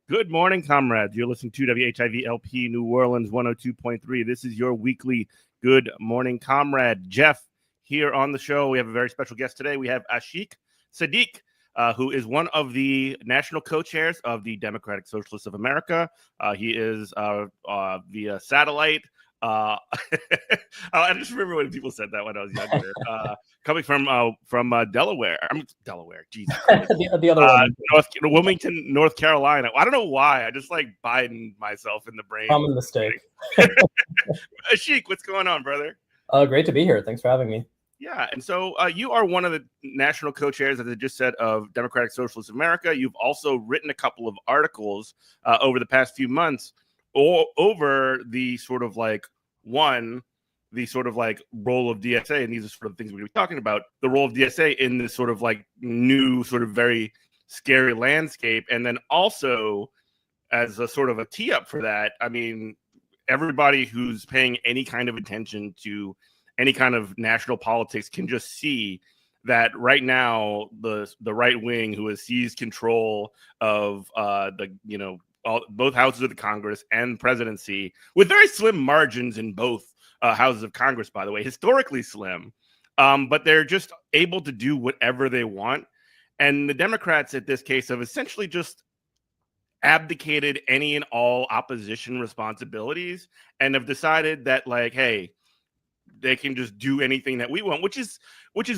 Good morning, comrades. You're listening to WHIV-LP New Orleans 102.3. This is your weekly Good Morning Comrade. Jeff here on the show. We have a very special guest today. We have Ashik Sadiq, who is one of the national co-chairs of the Democratic Socialists of America. He is via satellite. I just remember when people said that when I was younger. Coming from Delaware. Delaware. Jesus. the other one. Wilmington, North Carolina. I don't know why. I just like Biden myself in the brain. Common mistake. Ashik, what's going on, brother? Great to be here. Thanks for having me. Yeah, and so you are one of the national co-chairs, as I just said, of Democratic Socialists of America. You've also written a couple of articles over the past few months over the sort of like role of DSA, and these are sort of things we're going to be talking about, the role of DSA in this sort of like new sort of very scary landscape. And then also as a sort of a tee up for that, I mean, everybody who's paying any kind of attention to any kind of national politics can just see that right now the right wing, who has seized control of both houses of the Congress and presidency with very slim margins in both houses of Congress, by the way, historically slim, but they're just able to do whatever they want. And the Democrats at this case have essentially just abdicated any and all opposition responsibilities and have decided that, like, hey, they can just do anything that we want, which is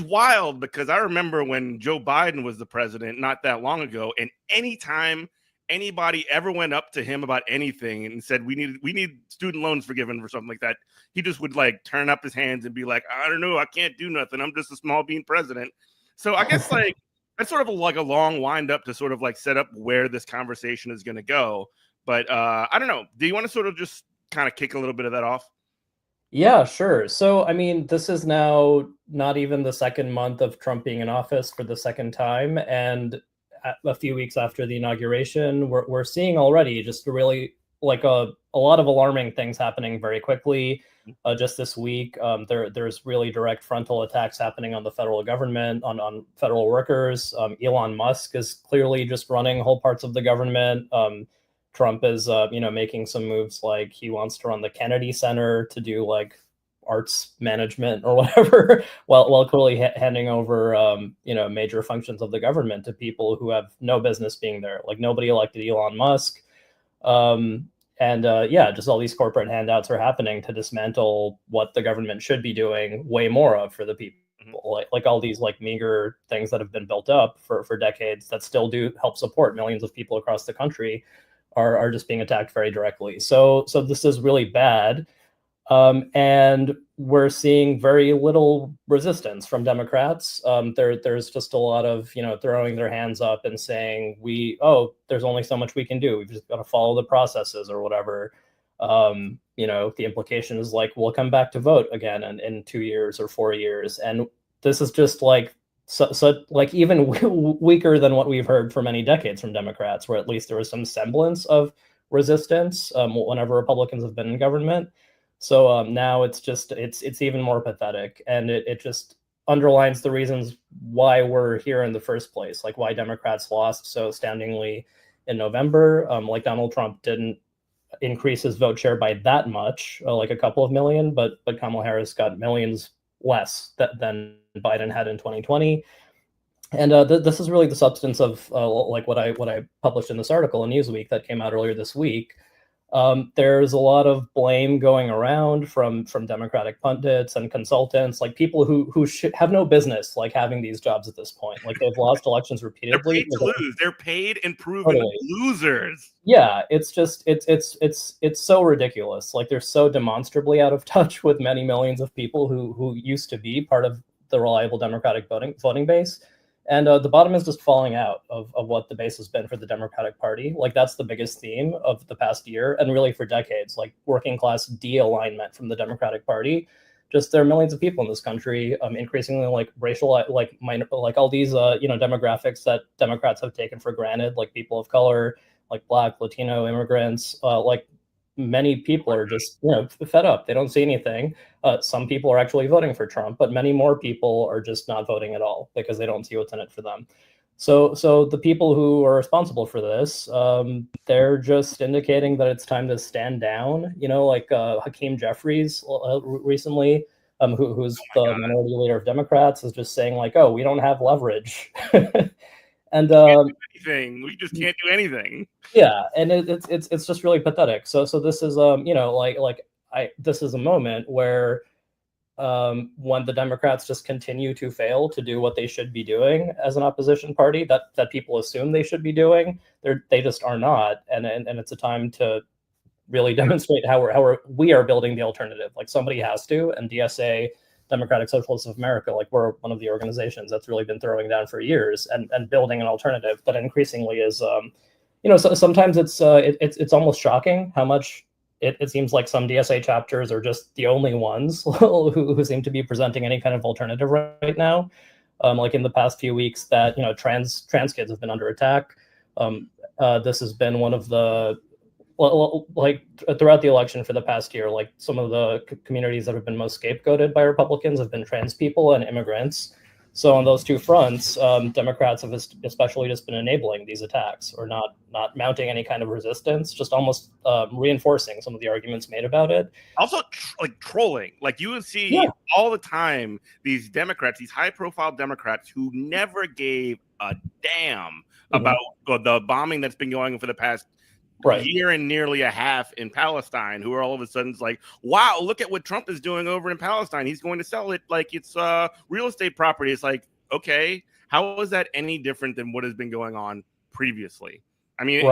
wild, because I remember when Joe Biden was the president not that long ago, and anytime anybody ever went up to him about anything and said we need student loans forgiven for something like that, he just would like turn up his hands and be like, I don't know, I can't do nothing, I'm just a small bean president. So I guess like that's sort of like a long wind up to sort of like set up where this conversation is going to go. But I don't know, do you want to sort of just kind of kick a little bit of that off? Yeah, sure. So, I mean, this is now not even the second month of Trump being in office for the second time. And a few weeks after the inauguration, we're seeing already just really like a lot of alarming things happening very quickly. Just this week, there's really direct frontal attacks happening on the federal government, on federal workers. Elon Musk is clearly just running whole parts of the government. Trump is, making some moves, like he wants to run the Kennedy Center to do like arts management or whatever, while clearly handing over, major functions of the government to people who have no business being there. Like nobody elected Elon Musk. Just all these corporate handouts are happening to dismantle what the government should be doing way more of for the people. Like all these like meager things that have been built up for decades that still do help support millions of people across the country are just being attacked very directly. So this is really bad. And we're seeing very little resistance from Democrats. There's just a lot of, throwing their hands up and saying, there's only so much we can do. We've just got to follow the processes or whatever. The implication is like, we'll come back to vote again in 2 years or 4 years. And this is just like, so like even weaker than what we've heard for many decades from Democrats, where at least there was some semblance of resistance whenever Republicans have been in government. So now it's even more pathetic, and it just underlines the reasons why we're here in the first place, like why Democrats lost so astoundingly in November. Like Donald Trump didn't increase his vote share by that much, like a couple of million, but Kamala Harris got millions less than Biden had in 2020. And this is really the substance of like what I published in this article in Newsweek that came out earlier this week. There's a lot of blame going around from Democratic pundits and consultants, like people who have no business like having these jobs at this point. Like they've lost elections They're repeatedly. paid to lose. They're paid and proven Totally. losers. Yeah, it's just it's so ridiculous. Like they're so demonstrably out of touch with many millions of people who used to be part of the reliable Democratic voting base. And the bottom is just falling out of what the base has been for the Democratic Party. Like that's the biggest theme of the past year and really for decades, like working class de-alignment from the Democratic Party. Just there are millions of people in this country, increasingly like racial, like all these demographics that Democrats have taken for granted, like people of color, like Black, Latino immigrants, like many people are just fed up. They don't see anything. Some people are actually voting for Trump, but many more people are just not voting at all because they don't see what's in it for them. So the people who are responsible for this, they're just indicating that it's time to stand down. Like Hakeem Jeffries recently, who's the minority leader of Democrats, is just saying like, "Oh, we don't have leverage." And anything. We just can't do anything. Yeah, and it's just really pathetic. So this is this is a moment where when the Democrats just continue to fail to do what they should be doing as an opposition party that people assume they should be doing, they just are not, and it's a time to really demonstrate how we are building the alternative. Like somebody has to, and DSA, Democratic Socialists of America, like we're one of the organizations that's really been throwing down for years and building an alternative that increasingly is so sometimes it's almost shocking how much it seems like some DSA chapters are just the only ones who seem to be presenting any kind of alternative right now. Like in the past few weeks that trans kids have been under attack. This has been one of the like throughout the election for the past year, like some of the communities that have been most scapegoated by Republicans have been trans people and immigrants. So on those two fronts, Democrats have especially just been enabling these attacks or not mounting any kind of resistance, just almost reinforcing some of the arguments made about it. Also, like trolling, like you would see all the time, these Democrats, these high-profile Democrats who never gave a damn about the bombing that's been going on for the past year and nearly a half in Palestine, who are all of a sudden like, wow, look at what Trump is doing over in Palestine. He's going to sell it like it's real estate property. It's like, okay, how is that any different than what has been going on previously? I mean,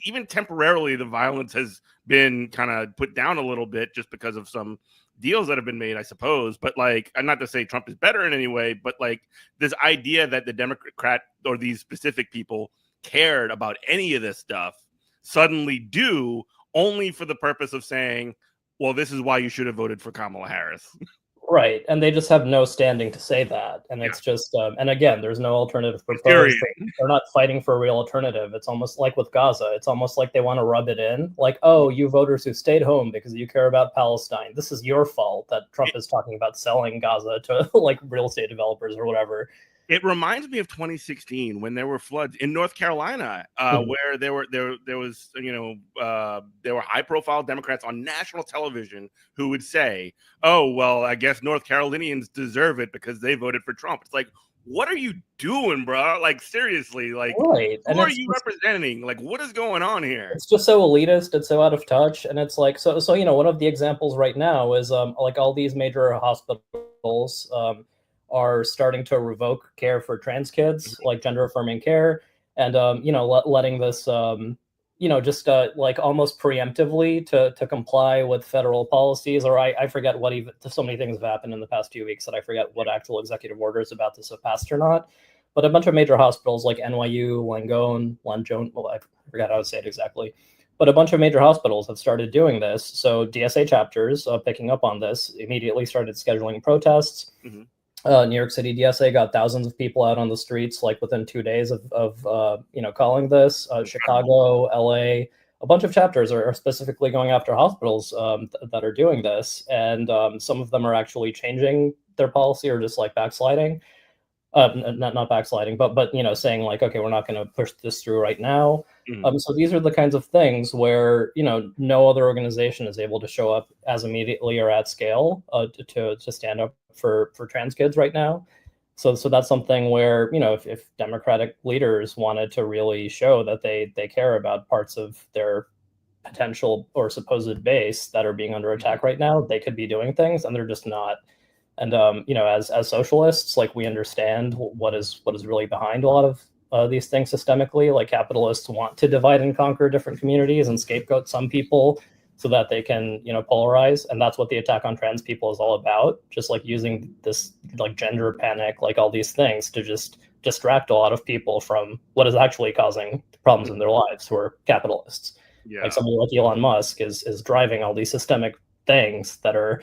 even temporarily, the violence has been kind of put down a little bit just because of some deals that have been made, I suppose. But like, I'm not to say Trump is better in any way, but like this idea that the Democrat or these specific people cared about any of this stuff suddenly do, only for the purpose of saying, well, this is why you should have voted for Kamala Harris. Right. And they just have no standing to say that. And it's just, and again, there's no alternative proposed. They're not fighting for a real alternative. It's almost like with Gaza. It's almost like they want to rub it in. Like, oh, you voters who stayed home because you care about Palestine, this is your fault that Trump is talking about selling Gaza to like real estate developers or whatever. It reminds me of 2016 when there were floods in North Carolina, where there were high-profile Democrats on national television who would say, "Oh, well, I guess North Carolinians deserve it because they voted for Trump." It's like, what are you doing, bro? Like seriously, like who are you representing? Like, what is going on here? It's just so elitist. It's so out of touch, and it's like so. One of the examples right now is like all these major hospitals. Are starting to revoke care for trans kids, like gender affirming care, and letting this just like almost preemptively to comply with federal policies, or I forget what, even so many things have happened in the past few weeks that I forget what actual executive orders about this have passed or not. But a bunch of major hospitals like NYU, Langone, well, I forgot how to say it exactly. But a bunch of major hospitals have started doing this. So DSA chapters, picking up on this, immediately started scheduling protests. New York City DSA got thousands of people out on the streets, like within 2 days of calling this. Chicago, LA, a bunch of chapters are specifically going after hospitals that are doing this, and some of them are actually changing their policy or just like backsliding. Not backsliding, but saying like, okay, we're not going to push this through right now. So these are the kinds of things where no other organization is able to show up as immediately or at scale to stand up for trans kids right now. So that's something where, if Democratic leaders wanted to really show that they care about parts of their potential or supposed base that are being under attack right now, they could be doing things, and they're just not. And as socialists, like, we understand what is really behind a lot of these things systemically. Like, capitalists want to divide and conquer different communities and scapegoat some people so that they can polarize, and that's what the attack on trans people is all about. Just like using this like gender panic, like all these things, to just distract a lot of people from what is actually causing problems in their lives, who are capitalists. Yeah. Like somebody like Elon Musk is driving all these systemic things that are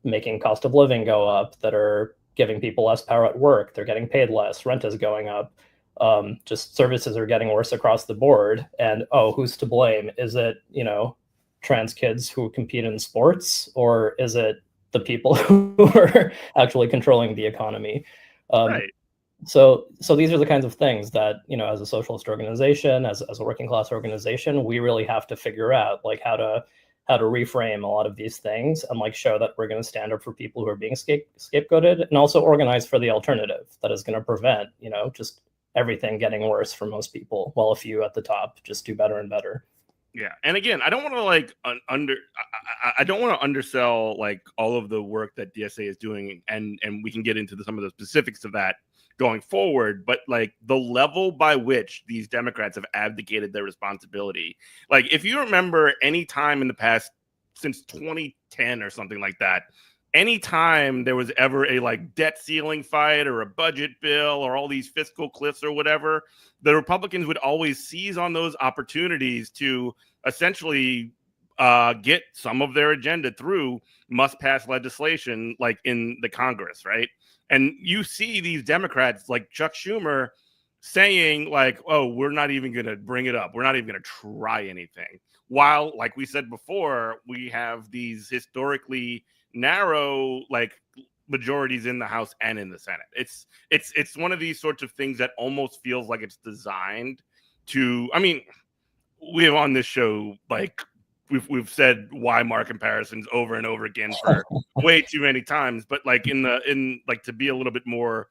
making cost of living go up, that are giving people less power at work. They're getting paid less. Rent is going up. Just services are getting worse across the board. And who's to blame? Is it trans kids who compete in sports, or is it the people who are actually controlling the economy? Right. So these are the kinds of things that, as a socialist organization, as a working class organization, we really have to figure out, like, how to reframe a lot of these things, and like show that we're going to stand up for people who are being scapegoated, and also organize for the alternative that is going to prevent, just everything getting worse for most people, while a few at the top just do better and better. Yeah, and again, I don't want to like I don't want to undersell like all of the work that DSA is doing, and we can get into some of the specifics of that going forward. But like the level by which these Democrats have abdicated their responsibility, like if you remember any time in the past since 2010 or something like that, anytime there was ever a like debt ceiling fight or a budget bill or all these fiscal cliffs or whatever, the Republicans would always seize on those opportunities to essentially get some of their agenda through must pass legislation, like in the Congress, right? And you see these Democrats like Chuck Schumer saying like, oh, we're not even going to bring it up. We're not even going to try anything. While, like we said before, we have these historically narrow like majorities in the House and in the Senate. It's one of these sorts of things that almost feels like it's designed to. I mean, we have on this show like we've said Weimar comparisons over and over again for way too many times, but like in like to be a little bit more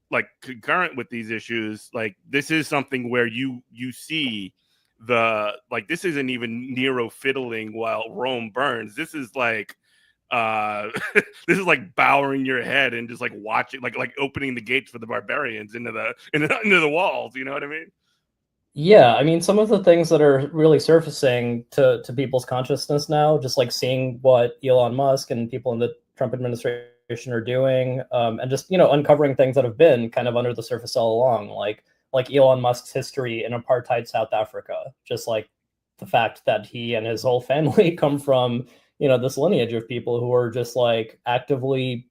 like concurrent with these issues, like this is something where you see the like this isn't even Nero fiddling while Rome burns. This is like this is like bowing your head and just like watching, like opening the gates for the barbarians into the walls. You know what I mean? Yeah, I mean, some of the things that are really surfacing to people's consciousness now, just like seeing what Elon Musk and people in the Trump administration are doing, and just uncovering things that have been kind of under the surface all along, like Elon Musk's history in apartheid South Africa, just like the fact that he and his whole family come from this lineage of people who are just like actively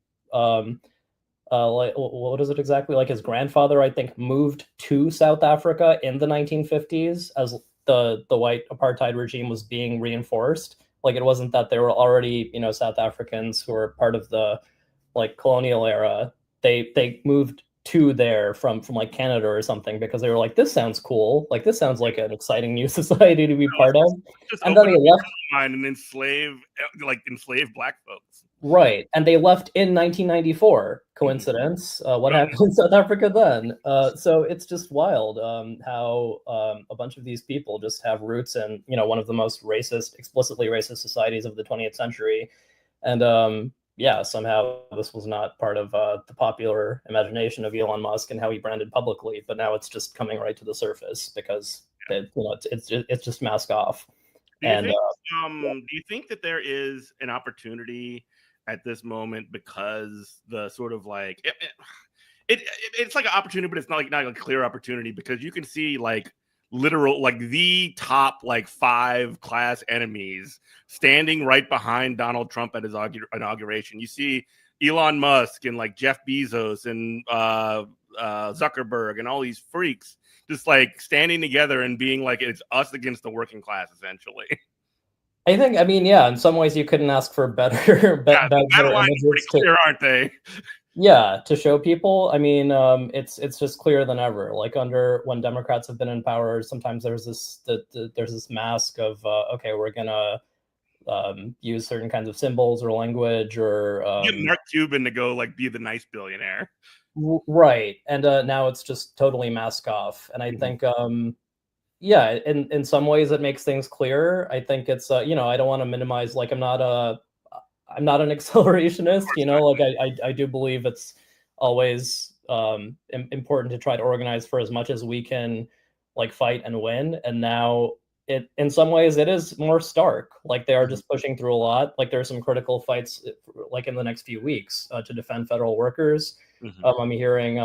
like, what is it exactly? Like his grandfather, I think, moved to South Africa in the 1950s as the white apartheid regime was being reinforced. Like, it wasn't that there were already South Africans who were part of the like colonial era. They moved to there from like Canada or something because they were like, this sounds cool. Like, this sounds like an exciting new society to be part of. Just and then they left mind and enslave black folks. Right. And they left in 1994. Coincidence? What happened in South Africa then? So it's just wild how a bunch of these people just have roots in, one of the most racist, explicitly racist societies of the 20th century. And yeah, somehow this was not part of the popular imagination of Elon Musk and how he branded publicly. But now it's just coming right to the surface because it's just mask off. Do you think that there is an opportunity at this moment, because the sort of like it's like an opportunity, but it's not a clear opportunity, because you can see like literal like the top like 5 class enemies standing right behind Donald Trump at his inauguration. You see Elon Musk and like Jeff Bezos and Zuckerberg and all these freaks just like standing together and being like, it's us against the working class, essentially. I mean, yeah, in some ways you couldn't ask for better, better images, pretty clear, aren't they? Yeah, to show people. I mean, it's just clearer than ever. Like when Democrats have been in power, sometimes there's this mask of okay, we're gonna use certain kinds of symbols or language, or get Mark Cuban to go like be the nice billionaire. Right. And now it's just totally mask off. And I think yeah, in some ways it makes things clearer. I think it's I don't want to minimize, like, I'm not an accelerationist, like I do believe it's always important to try to organize for as much as we can, like, fight and win. And now it, in some ways, it is more stark. Like, they are just pushing through a lot. Like, there are some critical fights, like in the next few weeks, to defend federal workers. I'm hearing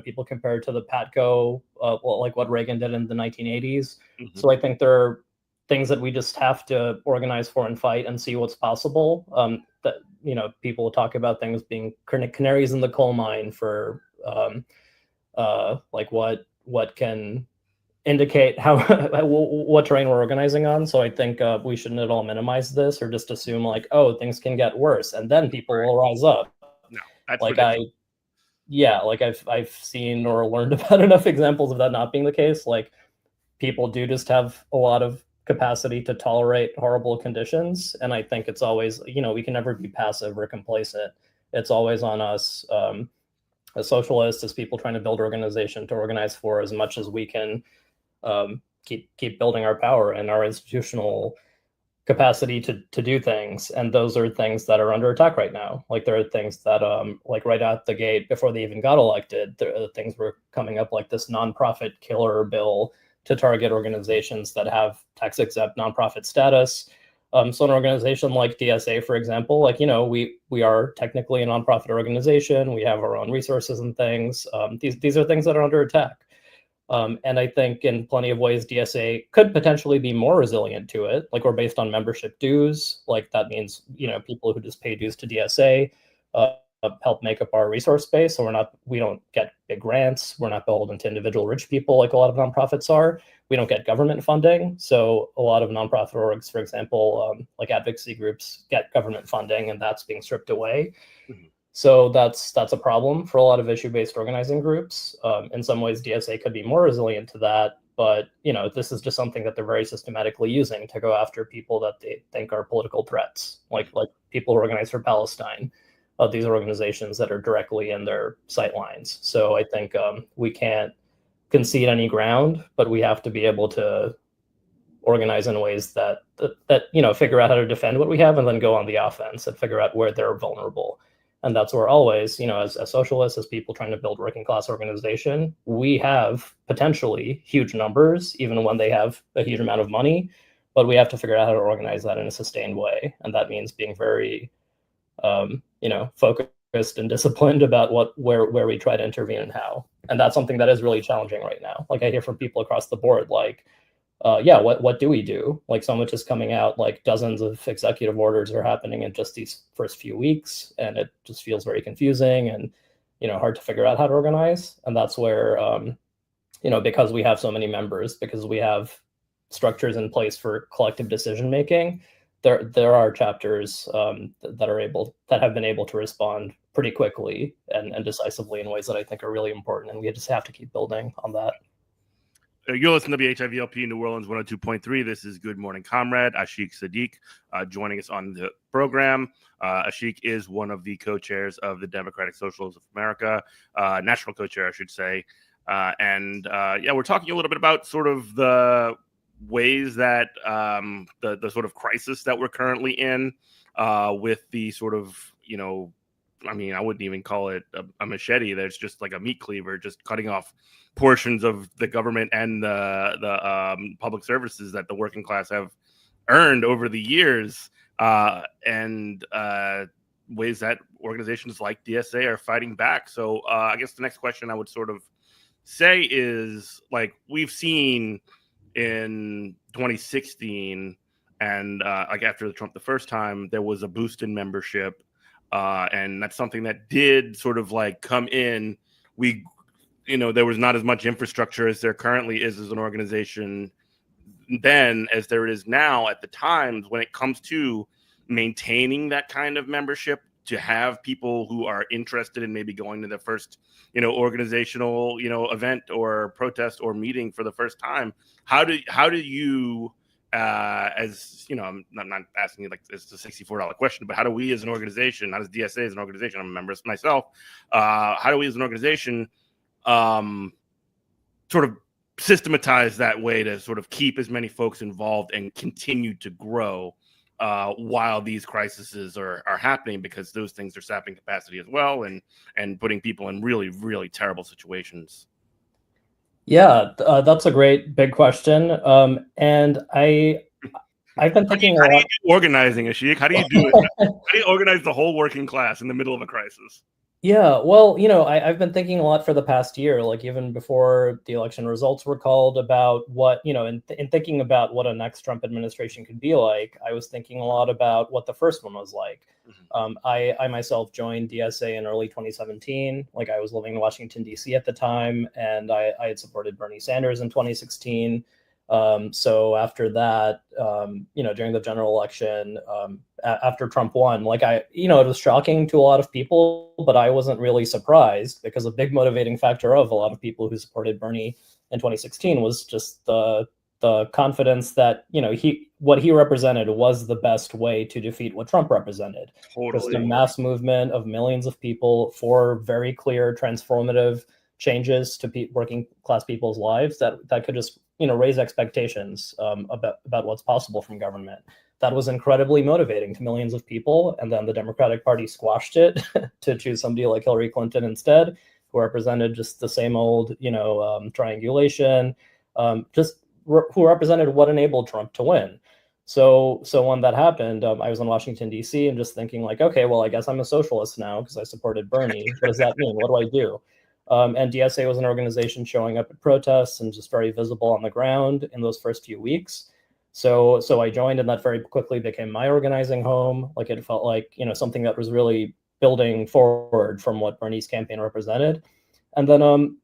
people compare it to the PATCO, like what Reagan did in the 1980s. So I think there are things that we just have to organize for and fight and see what's possible. That people talk about things being canaries in the coal mine for like what can indicate how what terrain we're organizing on. So I think we shouldn't at all minimize this or just assume like, oh, things can get worse and then people will rise up. No, that's like I've seen or learned about enough examples of that not being the case. Like, people do just have a lot of capacity to tolerate horrible conditions. And I think it's always, we can never be passive or complacent. It's always on us, as socialists, as people trying to build organization, to organize for as much as we can, keep building our power and our institutional capacity to do things. And those are things that are under attack right now. Like, there are things that like right out the gate before they even got elected, things were coming up, like this nonprofit killer bill to target organizations that have tax exempt nonprofit status. So an organization like DSA, for example, like, we are technically a nonprofit organization. We have our own resources and things. These are things that are under attack. And I think in plenty of ways, DSA could potentially be more resilient to it. Like, we're based on membership dues. Like, that means, people who just pay dues to DSA help make up our resource base. So we don't get big grants. We're not beholden to individual rich people like a lot of nonprofits are. We don't get government funding. So a lot of nonprofit orgs, for example, like advocacy groups, get government funding, and that's being stripped away. So that's a problem for a lot of issue-based organizing groups. In some ways, DSA could be more resilient to that, but this is just something that they're very systematically using to go after people that they think are political threats, like people who organize for Palestine. These are organizations that are directly in their sight lines. So I think we can't concede any ground, but we have to be able to organize in ways that figure out how to defend what we have and then go on the offense and figure out where they're vulnerable. And that's where always, as socialists, as people trying to build working class organization, we have potentially huge numbers, even when they have a huge amount of money, but we have to figure out how to organize that in a sustained way. And that means being very, focused and disciplined about where we try to intervene and how. And that's something that is really challenging right now. Like, I hear from people across the board, like, what do we do? Like, so much is coming out, like dozens of executive orders are happening in just these first few weeks. And it just feels very confusing and, hard to figure out how to organize. And that's where, because we have so many members, because we have structures in place for collective decision-making, there are chapters that have been able to respond pretty quickly and decisively in ways that I think are really important. And we just have to keep building on that. You're listening to WHIVLP New Orleans 102.3. This is Good Morning Comrade, Ashik Sadiq, joining us on the program. Ashik is one of the co-chairs of the Democratic Socialists of America, national co-chair, I should say. We're talking a little bit about sort of the ways that the sort of crisis that we're currently in with the sort of, I wouldn't even call it a machete. There's just like a meat cleaver, just cutting off portions of the government and the public services that the working class have earned over the years, and ways that organizations like DSA are fighting back. So I guess the next question I would sort of say is, like, we've seen in 2016 and like after the Trump the first time, there was a boost in membership. And that's something that did sort of like come in. There was not as much infrastructure as there currently is as an organization then as there is now at the times when it comes to maintaining that kind of membership, to have people who are interested in maybe going to their first, organizational, event or protest or meeting for the first time. How do you as you know, I'm not asking you like it's a $64 question, but how do we as an organization, not as DSA as an organization, I'm a member myself, how do we as an organization sort of systematize that way to sort of keep as many folks involved and continue to grow while these crises are happening, because those things are sapping capacity as well and putting people in really, really terrible situations? Yeah, that's a great big question. And I've been thinking how a do you lot. do organizing, Ashik? How do you do it? How do you organize the whole working class in the middle of a crisis? Yeah, well, I've been thinking a lot for the past year, like even before the election results were called, about what, in thinking about what a next Trump administration could be like, I was thinking a lot about what the first one was like. I myself joined DSA in early 2017. Like, I was living in Washington, D.C. at the time, and I had supported Bernie Sanders in 2016. So after that, during the general election, after Trump won, it was shocking to a lot of people, but I wasn't really surprised, because a big motivating factor of a lot of people who supported Bernie in 2016 was just the confidence that, what he represented was the best way to defeat what Trump represented. Totally. Just a mass movement of millions of people for very clear, transformative changes to working class people's lives that could just raise expectations about what's possible from government. That was incredibly motivating to millions of people, and then the Democratic Party squashed it to choose somebody like Hillary Clinton instead, who represented just the same old triangulation, who represented what enabled Trump to win. So when that happened, I was in Washington, D.C. and just thinking like, okay, well, I guess I'm a socialist now because I supported Bernie. What does that mean? What do I do? And DSA was an organization showing up at protests and just very visible on the ground in those first few weeks. So I joined, and that very quickly became my organizing home. Like, it felt like, something that was really building forward from what Bernie's campaign represented. And then,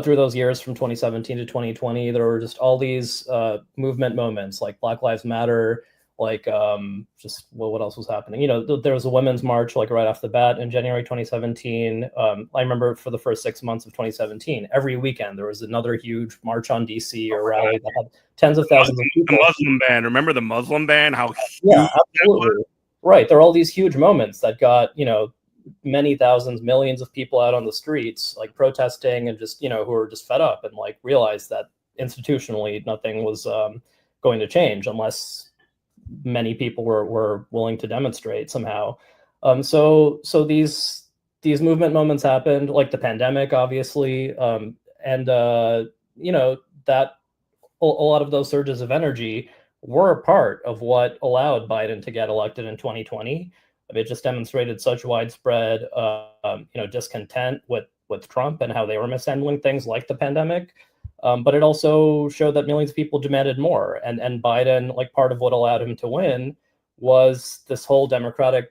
through those years from 2017 to 2020, there were just all these movement moments, like Black Lives Matter, like what else was happening? There was a women's march like right off the bat in January 2017. I remember for the first 6 months of 2017, every weekend there was another huge march on DC or rally that had tens of thousands of people. The Muslim ban, remember the Muslim ban? How yeah, absolutely. Right. There are all these huge moments that got, many thousands, millions of people out on the streets, like protesting and just, who were just fed up and like realized that institutionally nothing was going to change unless many people were willing to demonstrate somehow. So these movement moments happened, like the pandemic, obviously, and that a lot of those surges of energy were a part of what allowed Biden to get elected in 2020. It just demonstrated such widespread, discontent with Trump and how they were mishandling things like the pandemic. But it also showed that millions of people demanded more. And Biden, like, part of what allowed him to win was this whole Democratic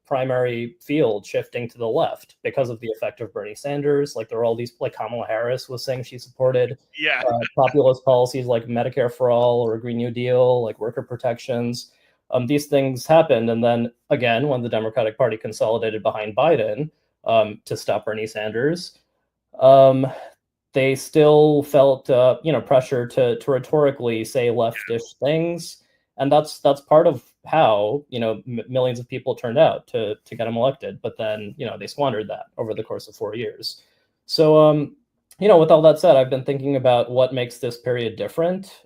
primary field shifting to the left because of the effect of Bernie Sanders. Like, there were all these, like Kamala Harris was saying she supported populist policies like Medicare for all or a Green New Deal, like worker protections. These things happened. And then again, when the Democratic Party consolidated behind Biden to stop Bernie Sanders, they still felt, pressure to rhetorically say leftish things, and that's part of how millions of people turned out to get him elected. But then they squandered that over the course of 4 years. So with all that said, I've been thinking about what makes this period different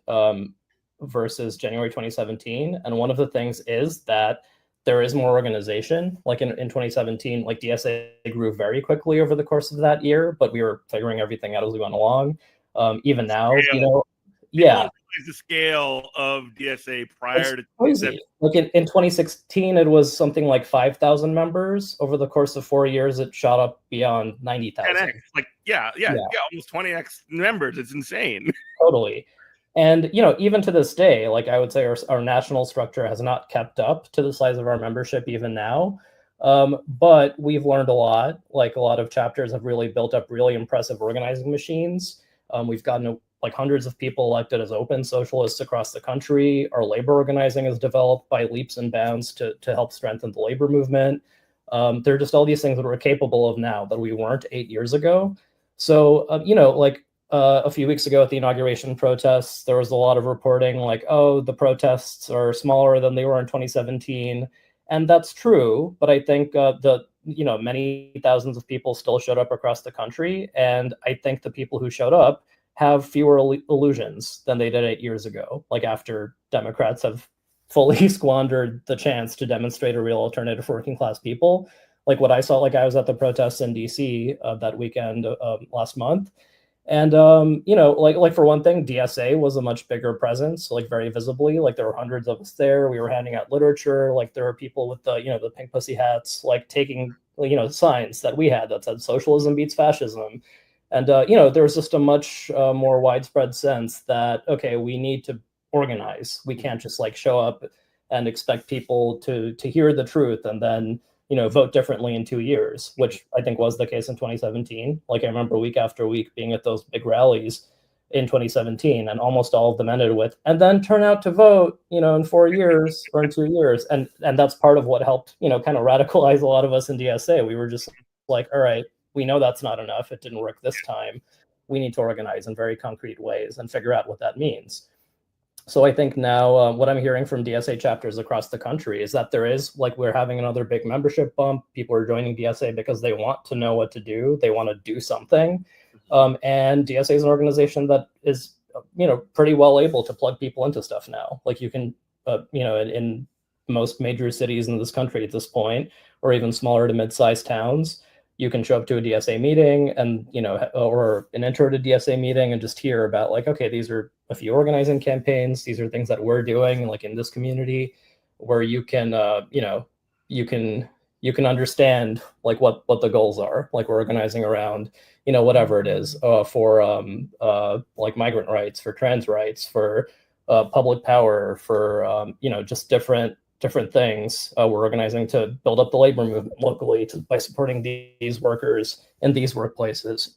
versus January 2017, and one of the things is that there is more organization. Like in 2017, like DSA grew very quickly over the course of that year, but we were figuring everything out as we went along. Even now, the scale of DSA prior to crazy. Like in 2016, it was something like 5,000 members. Over the course of 4 years, it shot up beyond 90,000. 10x, almost 20x members. It's insane. Totally. And, even to this day, like I would say our national structure has not kept up to the size of our membership even now. But we've learned a lot. Like, a lot of chapters have really built up really impressive organizing machines. We've gotten like hundreds of people elected as open socialists across the country. Our labor organizing is developed by leaps and bounds to help strengthen the labor movement. There are just all these things that we're capable of now that we weren't 8 years ago. So, a few weeks ago at the inauguration protests, there was a lot of reporting like, oh, the protests are smaller than they were in 2017. And that's true. But I think many thousands of people still showed up across the country. And I think the people who showed up have fewer illusions than they did 8 years ago, like after Democrats have fully squandered the chance to demonstrate a real alternative for working class people. Like what I saw, like I was at the protests in DC that weekend last month. And like for one thing, DSA was a much bigger presence, like very visibly. Like there were hundreds of us there. We were handing out literature. Like there were people with the pink pussy hats, like taking signs that we had that said "Socialism beats fascism," and there was just a much more widespread sense that okay, we need to organize. We can't just like show up and expect people to hear the truth and then vote differently in 2 years, which I think was the case in 2017. Like I remember week after week being at those big rallies in 2017, and almost all of them ended with, and then turn out to vote, in 4 years or in 2 years. And that's part of what helped, kind of radicalize a lot of us in DSA. We were just like, all right, we know that's not enough. It didn't work this time. We need to organize in very concrete ways and figure out what that means. So I think now what I'm hearing from DSA chapters across the country is that we're having another big membership bump. People are joining DSA because they want to know what to do. They want to do something. And DSA is an organization that is, pretty well able to plug people into stuff now. Like you can, in most major cities in this country at this point, or even smaller to mid-sized towns, you can show up to a DSA meeting and, or an intro to DSA meeting and just hear about like, okay, these are a few organizing campaigns. These are things that we're doing like in this community where you can, you can understand like what the goals are. Like we're organizing around, whatever it is for like migrant rights, for trans rights, for public power, for, just different things. We're organizing to build up the labor movement locally by supporting these workers in these workplaces.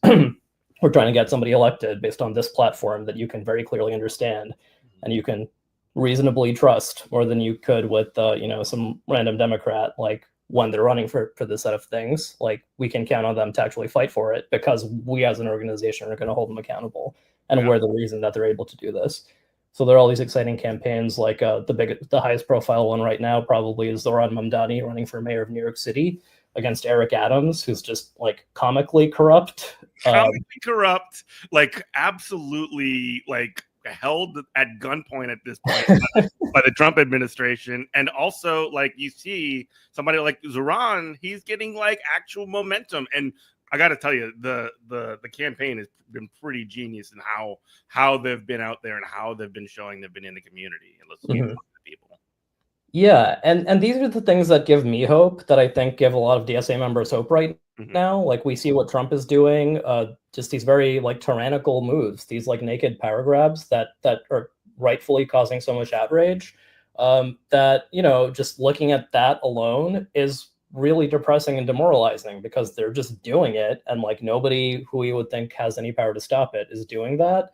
We're trying to get somebody elected based on this platform that you can very clearly understand and you can reasonably trust more than you could with, some random Democrat, like when they're running for this set of things. Like we can count on them to actually fight for it because we as an organization are going to hold them accountable and we're the reason that they're able to do this. So there are all these exciting campaigns, like the highest profile one right now probably is Zoran Mamdani running for mayor of New York City against Eric Adams, who's just like comically corrupt. Like absolutely like held at gunpoint at this point by the Trump administration. And also like you see somebody like Zoran, he's getting like actual momentum. And I got to tell you, the campaign has been pretty genius in how they've been out there and how they've been showing they've been in the community and listening to people. Yeah, and these are the things that give me hope, that I think give a lot of DSA members hope right now. Like we see what Trump is doing, just these very like tyrannical moves, these like naked power grabs that are rightfully causing so much outrage. That just looking at that alone is really depressing and demoralizing because they're just doing it, and like nobody who we would think has any power to stop it is doing that.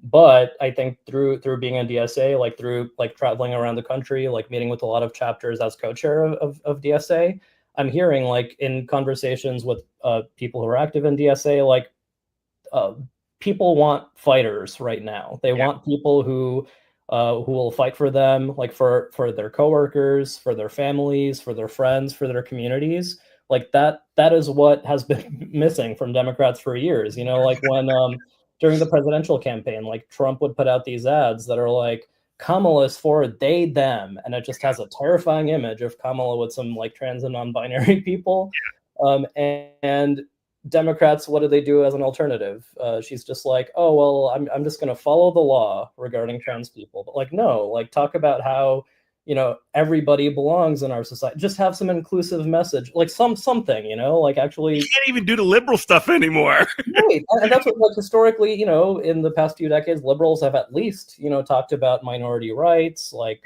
But I think through being in DSA, like through like traveling around the country, like meeting with a lot of chapters as co-chair of DSA, I'm hearing like in conversations with people who are active in DSA, like people want fighters right now. They want people who will fight for them, like for their coworkers, for their families, for their friends, for their communities. Like that is what has been missing from Democrats for years. Like when during the presidential campaign, like Trump would put out these ads that are like, Kamala's for they, them. And it just has a terrifying image of Kamala with some like trans and non-binary people. And Democrats, what do they do as an alternative? She's just like, oh, well, I'm just going to follow the law regarding trans people. But like, no, like talk about how, everybody belongs in our society. Just have some inclusive message, like something, like actually. You can't even do the liberal stuff anymore. Right. And that's what, like, historically, in the past few decades, liberals have at least, talked about minority rights, like,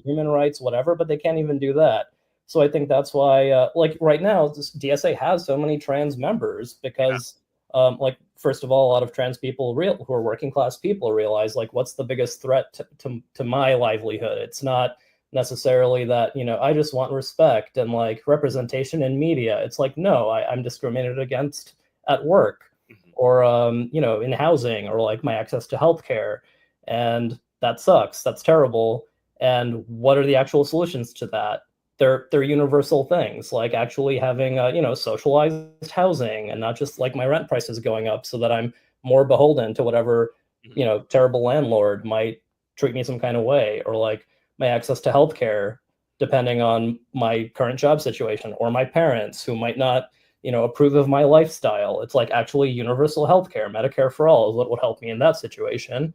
human rights, whatever, but they can't even do that. So I think that's why, like right now, DSA has so many trans members because, like, first of all, a lot of trans people who are working class people realize, like, what's the biggest threat to my livelihood? It's not necessarily that, I just want respect and like representation in media. It's like, no, I'm discriminated against at work, or in housing, or like my access to healthcare. And that sucks. That's terrible. And what are the actual solutions to that? They're universal things, like actually having socialized housing, and not just like my rent prices going up so that I'm more beholden to whatever terrible landlord might treat me some kind of way, or like my access to healthcare depending on my current job situation, or my parents who might not approve of my lifestyle. It's like actually universal healthcare, Medicare for all is what would help me in that situation.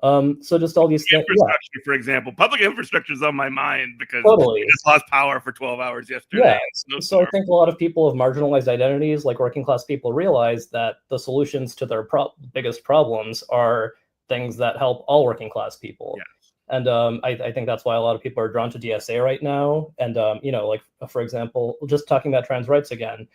So just all these things. Infrastructure, for example, public infrastructure is on my mind because Totally. we just lost power for 12 hours yesterday. Yeah. So I think a lot of people of marginalized identities, like working class people, realize that the solutions to their biggest problems are things that help all working class people. Yes. And I think that's why a lot of people are drawn to DSA right now. And like for example, just talking about trans rights again.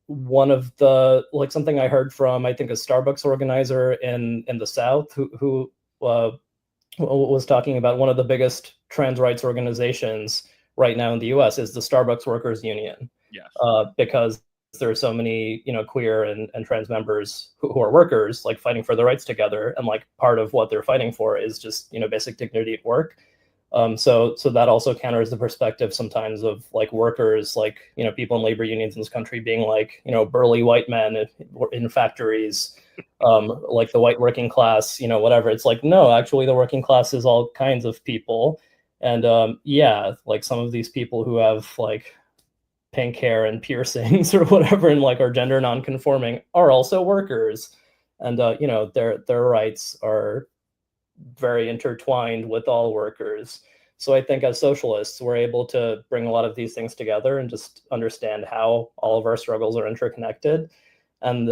One of the something I heard from, I think, a Starbucks organizer in the South who was talking about one of the biggest trans rights organizations right now in the U.S. is the Starbucks Workers Union. Yes. Because there are so many queer and trans members who are workers, like fighting for their rights together, and like part of what they're fighting for is just basic dignity at work. So that also counters the perspective sometimes of like workers, like people in labor unions in this country being like burly white men in factories, like the white working class, whatever. It's like, no, actually the working class is all kinds of people. And like some of these people who have like pink hair and piercings or whatever and like are gender non-conforming are also workers. And their rights are very intertwined with all workers. So I think as socialists, we're able to bring a lot of these things together and just understand how all of our struggles are interconnected. And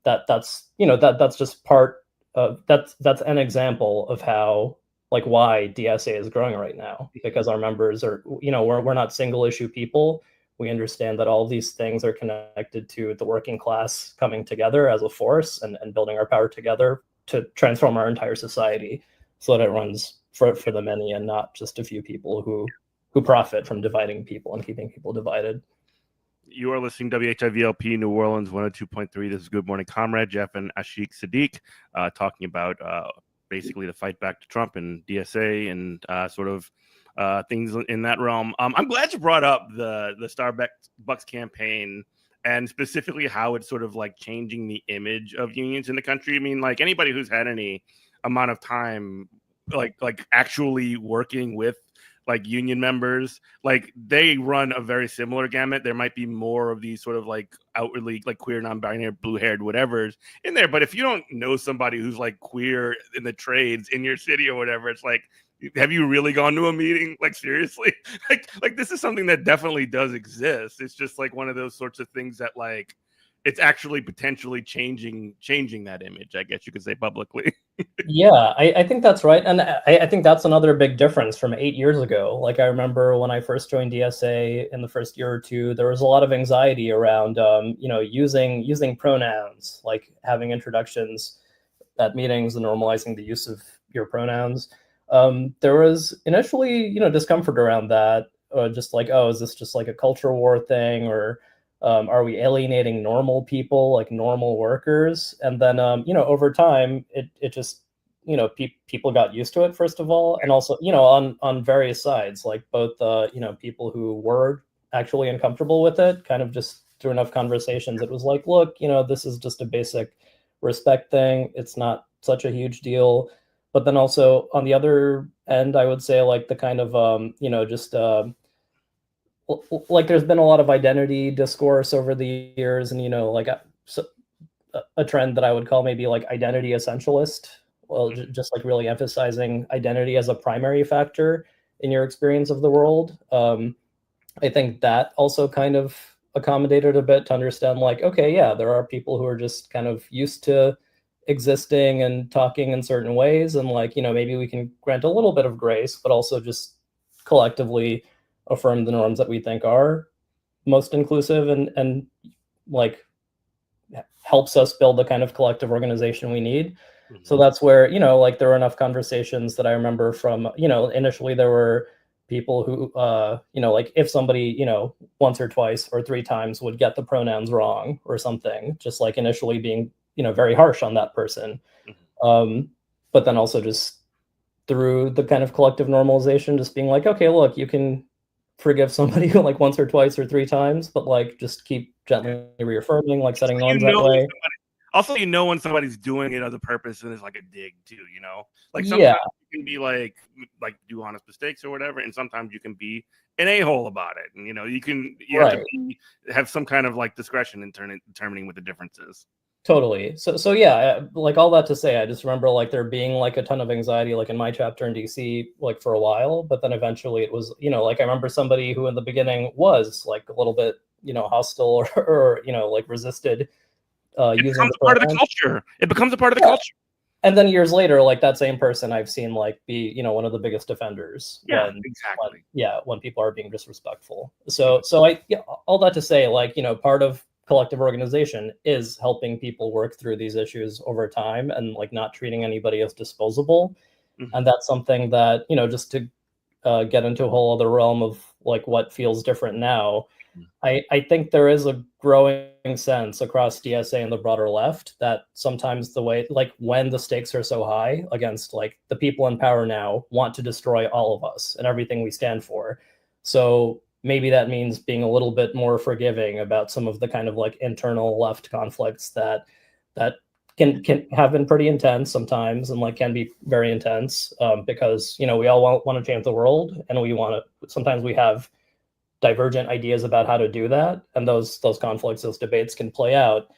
that's just part of that's an example of how why DSA is growing right now, because our members are we're not single issue people. We understand that all of these things are connected to the working class coming together as a force and building our power together to transform our entire society so that it runs for the many and not just a few people who profit from dividing people and keeping people divided. You are listening to WHIVLP New Orleans 102.3. This is Good Morning Comrade. Jeff and Ashik Sadiq talking about basically the fight back to Trump and DSA and sort of things in that realm. I'm glad you brought up the Starbucks campaign and specifically how it's sort of like changing the image of unions in the country. I mean, like anybody who's had any amount of time, like actually working with like union members, like they run a very similar gamut. There might be more of these sort of like outwardly like queer, non-binary, blue-haired, whatever's in there. But if you don't know somebody who's like queer in the trades in your city or whatever, it's like, have you really gone to a meeting? Like seriously, like this is something that definitely does exist. It's just like one of those sorts of things that like it's actually potentially changing that image, I guess you could say, publicly. Yeah, I think that's right. And I think that's another big difference from 8 years ago. Like I remember when I first joined DSA in the first year or two, there was a lot of anxiety around using pronouns, like having introductions at meetings and normalizing the use of your pronouns. There was initially, discomfort around that, just like, oh, is this just like a culture war thing, or are we alienating normal people, like normal workers? And then, over time, it just, people got used to it, first of all, and also, on various sides, like both, people who were actually uncomfortable with it, kind of just through enough conversations, it was like, look, this is just a basic respect thing. It's not such a huge deal. But then also on the other end, I would say like the kind of, like there's been a lot of identity discourse over the years, and, like a trend that I would call maybe like identity essentialist. Well, just like really emphasizing identity as a primary factor in your experience of the world. I think that also kind of accommodated a bit to understand like, okay, yeah, there are people who are just kind of used to existing and talking in certain ways, and like maybe we can grant a little bit of grace, but also just collectively affirm the norms that we think are most inclusive and like helps us build the kind of collective organization we need. So that's where like there were enough conversations that I remember from initially there were people who, like if somebody, once or twice or three times would get the pronouns wrong or something, just like initially being, very harsh on that person. But then also just through the kind of collective normalization, just being like, okay, look, you can forgive somebody like once or twice or three times, but like just keep gently reaffirming, like setting norms that way. Also, when somebody's doing it as a purpose and it's like a dig too, like sometimes you can be like do honest mistakes or whatever, and sometimes you can be an a-hole about it, and you have to have some kind of like discretion in determining what the difference is. Totally. So yeah, like all that to say, I just remember like there being like a ton of anxiety, like in my chapter in DC, like for a while, but then eventually it was, like I remember somebody who in the beginning was like a little bit, hostile or like resisted using the part of the culture. It becomes a part of the culture. And then years later, like that same person I've seen like be, one of the biggest defenders. Yeah, exactly. When people are being disrespectful. So all that to say, like, part of collective organization is helping people work through these issues over time and like not treating anybody as disposable. And that's something that, just to get into a whole other realm of like what feels different now, I think there is a growing sense across DSA and the broader left that sometimes the way, like when the stakes are so high against like the people in power now want to destroy all of us and everything we stand for. So maybe that means being a little bit more forgiving about some of the kind of like internal left conflicts that can have been pretty intense sometimes and like can be very intense because, we all want to change the world and sometimes we have divergent ideas about how to do that, and those conflicts, those debates can play out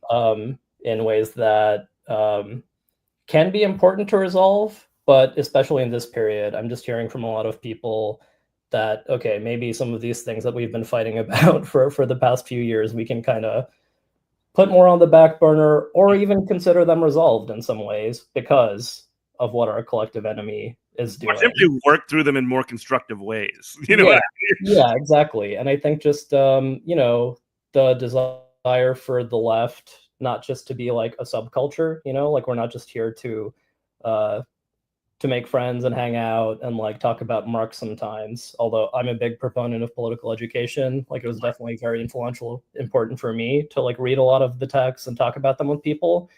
in ways that can be important to resolve. But especially in this period, I'm just hearing from a lot of people that okay, maybe some of these things that we've been fighting about for the past few years, we can kind of put more on the back burner or even consider them resolved in some ways because of what our collective enemy is doing. Or simply work through them in more constructive ways. Yeah, exactly. And I think just the desire for the left not just to be like a subculture, like we're not just here to make friends and hang out and like talk about Marx sometimes. Although I'm a big proponent of political education, like it was definitely very important for me to like read a lot of the texts and talk about them with people.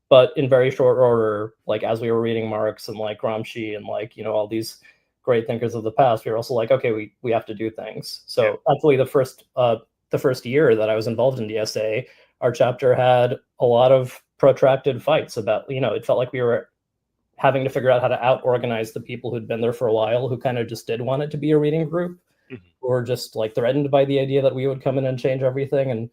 But in very short order, like as we were reading Marx and like Gramsci and like, all these great thinkers of the past, we were also like, okay, we have to do things. So actually the first year that I was involved in DSA, our chapter had a lot of protracted fights about, it felt like we were having to figure out how to out-organize the people who'd been there for a while, who kind of just did want it to be a reading group, or just like threatened by the idea that we would come in and change everything and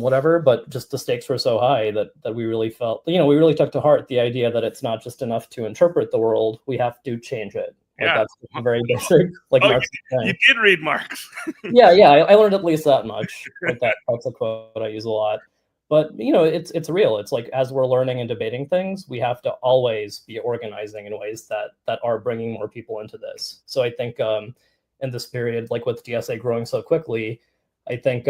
whatever. But just the stakes were so high that we really felt, we really took to heart the idea that it's not just enough to interpret the world, we have to change it. Like that's very basic. Like Marx. You did read Marx. yeah, I learned at least that much. Like that's a quote I use a lot. But it's real. It's like as we're learning and debating things, we have to always be organizing in ways that are bringing more people into this. So I think in this period, like with DSA growing so quickly, I think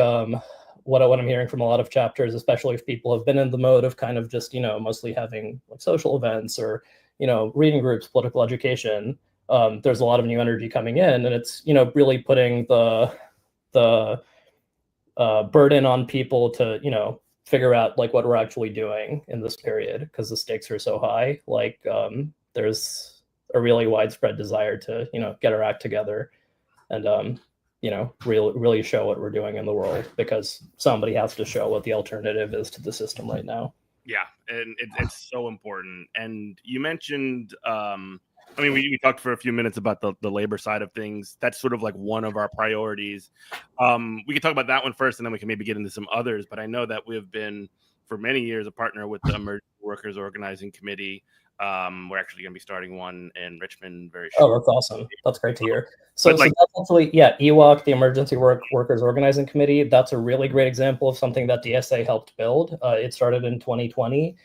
what I'm hearing from a lot of chapters, especially if people have been in the mode of kind of just mostly having like social events or reading groups, political education, there's a lot of new energy coming in, and it's really putting the burden on people to figure out like what we're actually doing in this period because the stakes are so high. Like there's a really widespread desire to get our act together and really show what we're doing in the world, because somebody has to show what the alternative is to the system right now. Yeah, and it's so important. And you mentioned we talked for a few minutes about the labor side of things. That's sort of like one of our priorities. We can talk about that one first, and then we can maybe get into some others. But I know that we've been, for many years, a partner with the Emergency Workers Organizing Committee. We're actually going to be starting one in Richmond very shortly. Oh, that's awesome. That's great to hear. So that's actually, EWOC, the Emergency Workers Organizing Committee. That's a really great example of something that DSA helped build. It started in 2020.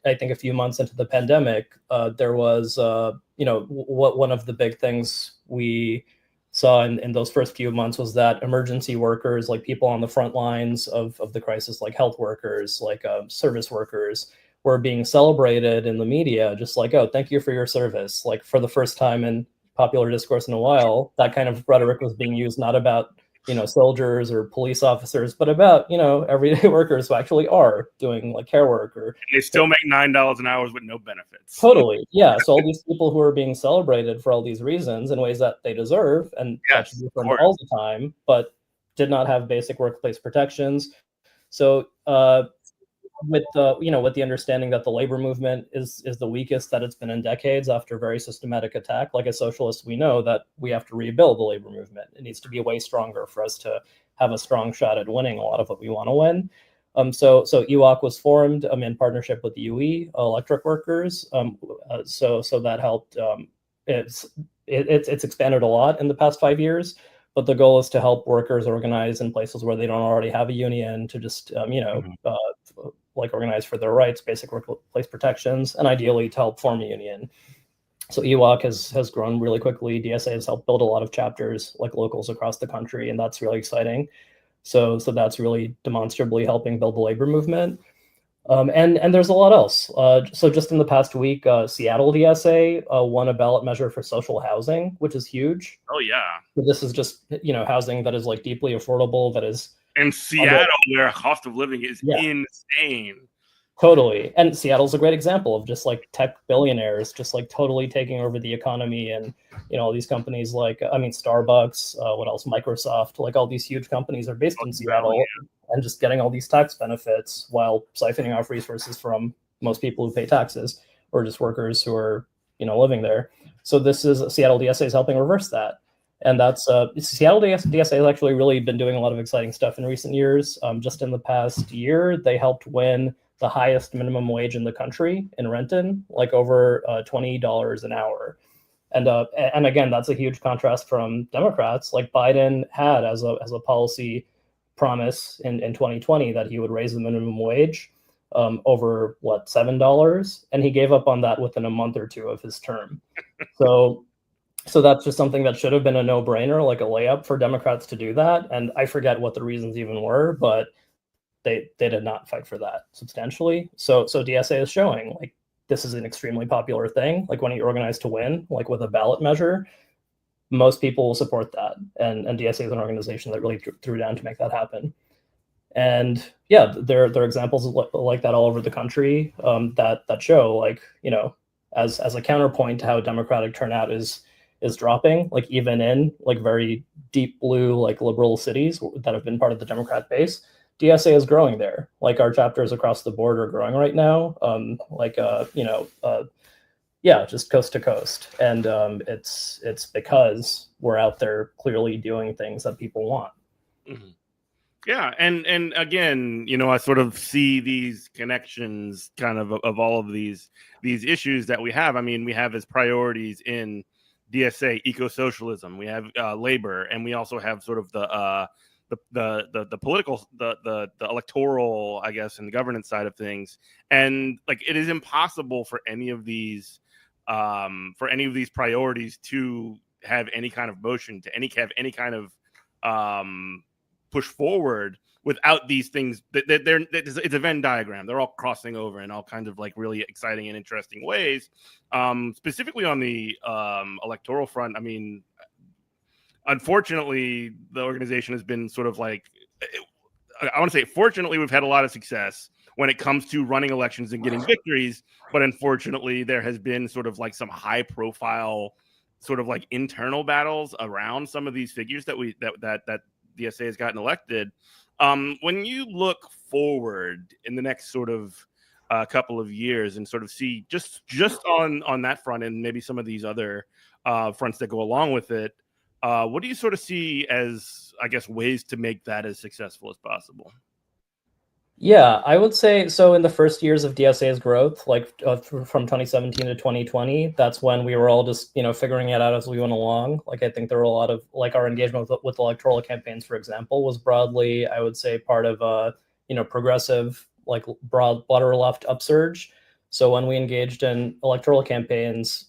I think a few months into the pandemic, there was, one of the big things we saw in those first few months was that emergency workers, like people on the front lines of the crisis, like health workers, like service workers, were being celebrated in the media, just like, oh, thank you for your service, like for the first time in popular discourse in a while, that kind of rhetoric was being used not about, soldiers or police officers, but about, everyday workers who actually are doing like care work or. And they still make $9 an hour with no benefits. Totally. Yeah. So all these people who are being celebrated for all these reasons in ways that they deserve, and that should be affirmed all the time, but did not have basic workplace protections. So with the understanding that the labor movement is the weakest that it's been in decades after very systematic attack, like as socialists, we know that we have to rebuild the labor movement. It needs to be way stronger for us to have a strong shot at winning a lot of what we want to win. So EWOC was formed in partnership with the UE electric workers. So that helped. It's expanded a lot in the past 5 years, but the goal is to help workers organize in places where they don't already have a union, to just like organize for their rights, basic workplace protections, and ideally to help form a union. So EWOC has grown really quickly. DSA has helped build a lot of chapters like locals across the country, and that's really exciting. So that's really demonstrably helping build the labor movement. And there's a lot else. So just in the past week, Seattle DSA won a ballot measure for social housing, which is huge. Oh yeah. So this is just housing that is like deeply affordable, that is. And Seattle, where cost of living is insane. Totally. And Seattle's a great example of just like tech billionaires just like totally taking over the economy, and all these companies like Starbucks, what else, Microsoft, like all these huge companies are based in Seattle, and just getting all these tax benefits while siphoning off resources from most people who pay taxes, or just workers who are living there. So this is Seattle DSA is helping reverse that. And that's Seattle DSA has actually really been doing a lot of exciting stuff in recent years. Just in the past year, they helped win the highest minimum wage in the country in Renton, like over $20 an hour. And again, that's a huge contrast from Democrats. Like Biden had as a policy promise in 2020 that he would raise the minimum wage over $7, and he gave up on that within a month or two of his term. So that's just something that should have been a no-brainer, like a layup for Democrats to do that. And I forget what the reasons even were, but they did not fight for that substantially. So DSA is showing like this is an extremely popular thing. Like when you organize to win, like with a ballot measure, most people will support that. And DSA is an organization that really threw down to make that happen. And yeah, there are examples like that all over the country that show like, as a counterpoint to how Democratic turnout is dropping, like even in like very deep blue, like liberal cities that have been part of the Democrat base, DSA is growing there. Like our chapters across the board are growing right now. Just coast to coast. And it's because we're out there clearly doing things that people want. Mm-hmm. Yeah. And again, I sort of see these connections kind of all of these issues that we have. I mean, we have as priorities in DSA, eco-socialism, we have labor, and we also have sort of the political, the electoral, I guess, and the governance side of things. And like, it is impossible for any of these priorities to have any kind of motion, to have any kind of push forward without these things. It's a Venn diagram. They're all crossing over in all kinds of like really exciting and interesting ways. Specifically on the electoral front, I mean, unfortunately, the organization has been sort of like, I want to say, fortunately, we've had a lot of success when it comes to running elections and getting victories. But unfortunately, there has been sort of like some high profile sort of like internal battles around some of these figures that DSA has gotten elected. When you look forward in the next sort of couple of years and sort of see just on that front and maybe some of these other fronts that go along with it, what do you sort of see as, I guess, ways to make that as successful as possible? Yeah, I would say so. In the first years of DSA's growth, like from 2017 to 2020, that's when we were all just figuring it out as we went along. Like I think there were a lot of like our engagement with electoral campaigns, for example, was broadly, I would say, part of a progressive, like broader left upsurge. So when we engaged in electoral campaigns,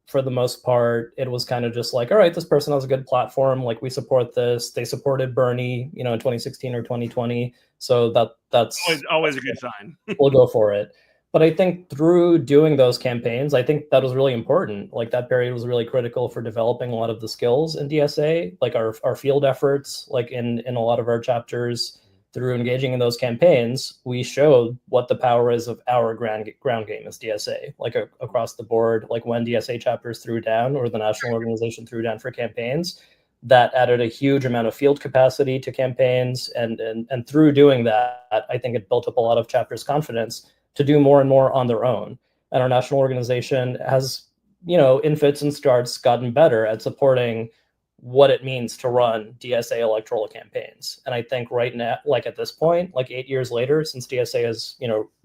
for the most part, it was kind of just like, all right, this person has a good platform. Like we support this. They supported Bernie, in 2016 or 2020. So that's always a good sign. We'll go for it. But I think through doing those campaigns, I think that was really important. Like that period was really critical for developing a lot of the skills in DSA, like our field efforts, like in a lot of our chapters. Through engaging in those campaigns, we showed what the power is of our ground game as DSA, like across the board. Like when DSA chapters threw down or the national organization threw down for campaigns, that added a huge amount of field capacity to campaigns. And through doing that, I think it built up a lot of chapters' confidence to do more and more on their own. And our national organization has, in fits and starts, gotten better at supporting what it means to run DSA electoral campaigns. And I think right now, like at this point, like 8 years later, since DSA has,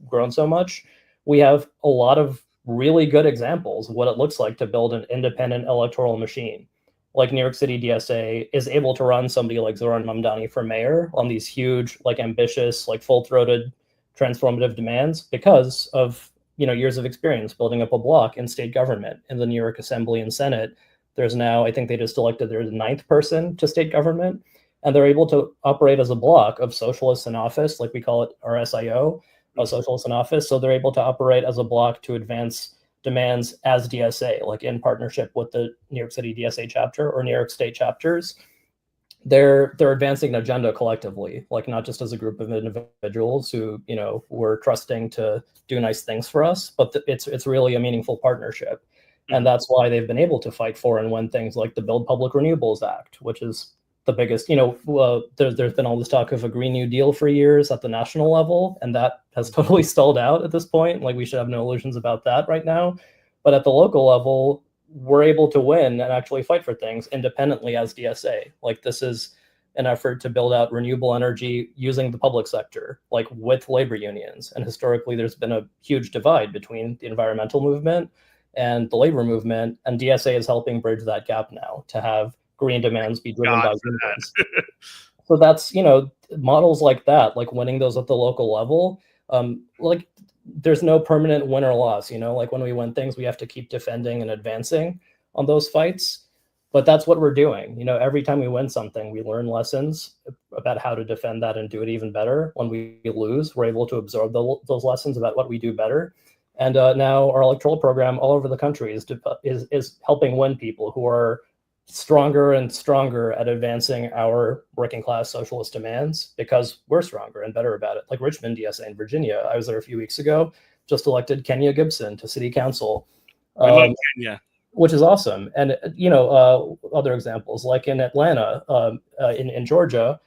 grown so much, we have a lot of really good examples of what it looks like to build an independent electoral machine. Like New York City DSA is able to run somebody like Zoran Mamdani for mayor on these huge, like ambitious, like full-throated transformative demands because of, years of experience building up a block in state government in the New York Assembly and Senate. There's now, I think they just elected their 9th person to state government, and they're able to operate as a block of socialists in office, like we call it our SIO, socialists in office. So they're able to operate as a block to advance demands as DSA, like in partnership with the New York City DSA chapter or New York State chapters. They're advancing an agenda collectively, like not just as a group of individuals who, were trusting to do nice things for us, but it's really a meaningful partnership. And that's why they've been able to fight for and win things like the Build Public Renewables Act, which is the biggest, there's been all this talk of a Green New Deal for years at the national level, and that has totally stalled out at this point. Like we should have no illusions about that right now. But at the local level, we're able to win and actually fight for things independently as DSA. Like this is an effort to build out renewable energy using the public sector, like with labor unions. And historically, there's been a huge divide between the environmental movement and the labor movement, and DSA is helping bridge that gap now to have green demands be driven by unions. So that's, models like that, like winning those at the local level, like there's no permanent win or loss, like when we win things, we have to keep defending and advancing on those fights. But that's what we're doing. Every time we win something, we learn lessons about how to defend that and do it even better. When we lose, we're able to absorb those lessons about what we do better. And now our electoral program all over the country is helping win people who are stronger and stronger at advancing our working class socialist demands because we're stronger and better about it. Like Richmond DSA in Virginia, I was there a few weeks ago, just elected Kenya Gibson to city council. I love Kenya. Which is awesome. And, other examples like in Atlanta, in Georgia,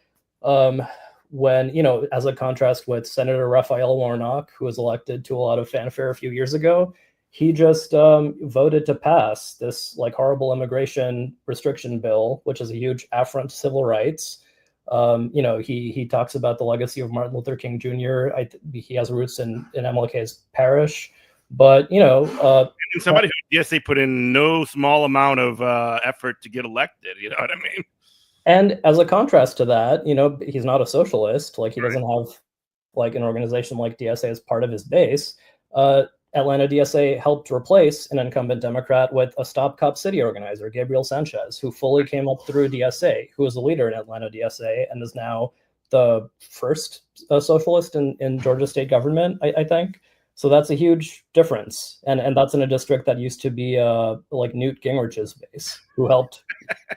when, as a contrast with Senator Raphael Warnock, who was elected to a lot of fanfare a few years ago, he just voted to pass this like horrible immigration restriction bill, which is a huge affront to civil rights. He talks about the legacy of Martin Luther King Jr. He has roots in MLK's parish, but and somebody who DSA put in no small amount of effort to get elected. You know what I mean? And as a contrast to that, he's not a socialist. Like he doesn't have like an organization like DSA as part of his base. Atlanta DSA helped replace an incumbent Democrat with a Stop Cop City organizer, Gabriel Sanchez, who fully came up through DSA, who was a leader in Atlanta DSA and is now the first socialist in Georgia state government, I think. So that's a huge difference. And that's in a district that used to be like Newt Gingrich's base, who helped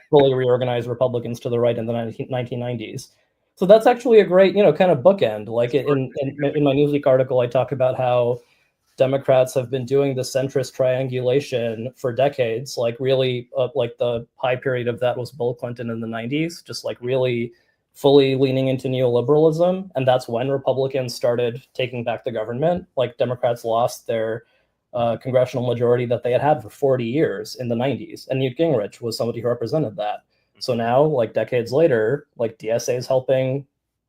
fully reorganize Republicans to the right in the 1990s. So that's actually a great, kind of bookend. Like in my Newsweek article, I talk about how Democrats have been doing the centrist triangulation for decades, like really like the high period of that was Bill Clinton in the 90s, just like really fully leaning into neoliberalism. And that's when Republicans started taking back the government. Like Democrats lost their congressional majority that they had for 40 years in the 90s. And Newt Gingrich was somebody who represented that. So now, like decades later, like DSA is helping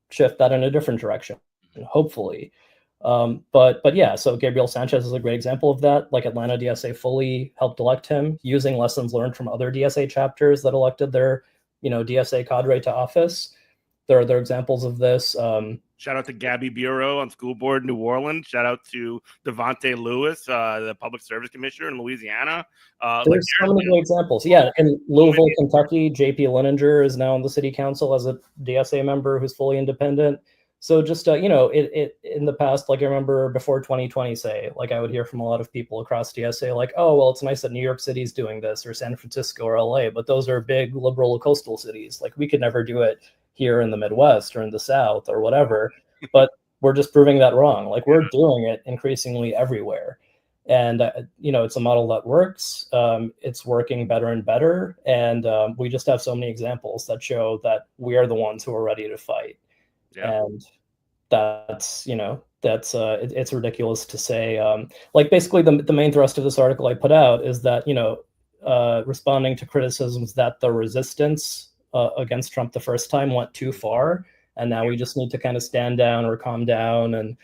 shift that in a different direction, hopefully. But yeah, so Gabriel Sanchez is a great example of that. Like Atlanta DSA fully helped elect him using lessons learned from other DSA chapters that elected their, DSA cadre to office. There are other examples of this. Shout out to Gabby Bureau on school board in New Orleans. Shout out to Devontae Lewis, the public service commissioner in Louisiana. There's so many great examples. Yeah, in Louisville, Kentucky, JP Leninger is now on the city council as a DSA member who's fully independent. So just it in the past, like I remember before 2020, say, like I would hear from a lot of people across DSA, like, oh well, it's nice that New York City's doing this, or San Francisco or LA, but those are big liberal coastal cities. Like we could never do it here in the Midwest or in the South or whatever. But we're just proving that wrong. Like we're doing it increasingly everywhere. And it's a model that works. It's working better and better, and we just have so many examples that show that we are the ones who are ready to fight. Yeah. And that's it's ridiculous to say. Like basically the main thrust of this article I put out is that responding to criticisms that the resistance against Trump the first time went too far, and now we just need to kind of stand down or calm down and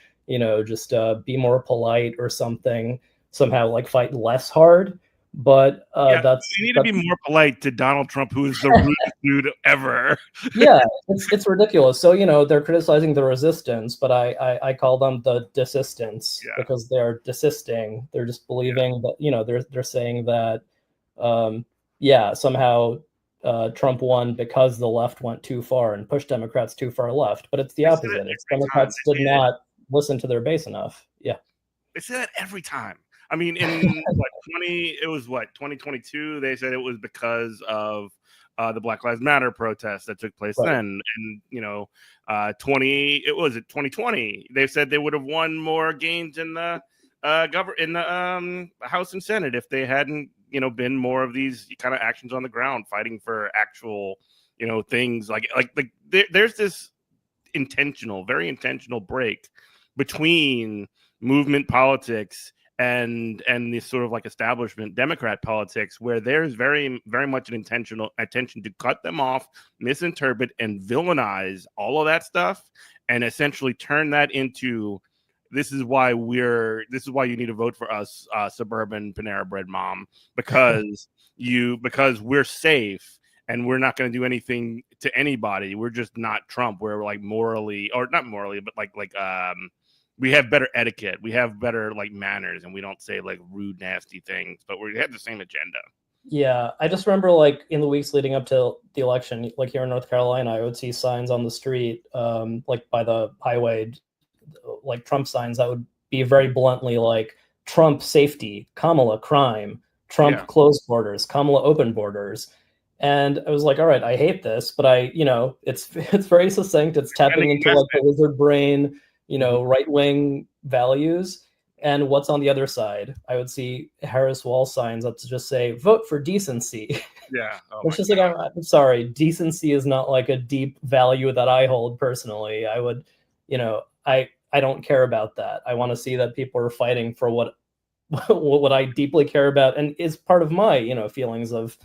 just be more polite or something, somehow like fight less hard. But you need to be more polite to Donald Trump, who is the rudest dude ever. Yeah, it's ridiculous. So they're criticizing the resistance, but I call them the desistants because they're desisting. They're just believing that they're saying that somehow Trump won because the left went too far and pushed Democrats too far left. But it's the opposite. It's Democrats did not listen to their base enough. Yeah, they say that every time. I mean, in 2022, they said it was because of the Black Lives Matter protests that took place then. And, 2020, they said they would have won more gains in the House and Senate if they hadn't, been more of these kind of actions on the ground, fighting for actual, things like there's this very intentional break between movement politics and this sort of like establishment Democrat politics, where there's very, very much an intentional attention to cut them off, misinterpret, and villainize all of that stuff, and essentially turn that into this is why you need to vote for us, suburban Panera Bread mom, because we're safe and we're not going to do anything to anybody. We're just not Trump. We're like morally, or not morally, but like we have better etiquette. We have better like manners, and we don't say like rude, nasty things, but we have the same agenda. Yeah, I just remember like in the weeks leading up to the election, like here in North Carolina, I would see signs on the street, like by the highway, like Trump signs that would be very bluntly like Trump safety, Kamala crime, Trump closed borders, Kamala open borders. And I was like, all right, I hate this, but it's very succinct. It's tapping into like the lizard brain, right-wing values. And what's on the other side? I would see Harris Wall signs that just say, vote for decency. Yeah. It's just like, I'm sorry, decency is not like a deep value that I hold personally. I would, I don't care about that. I want to see that people are fighting for what I deeply care about and is part of my, feelings of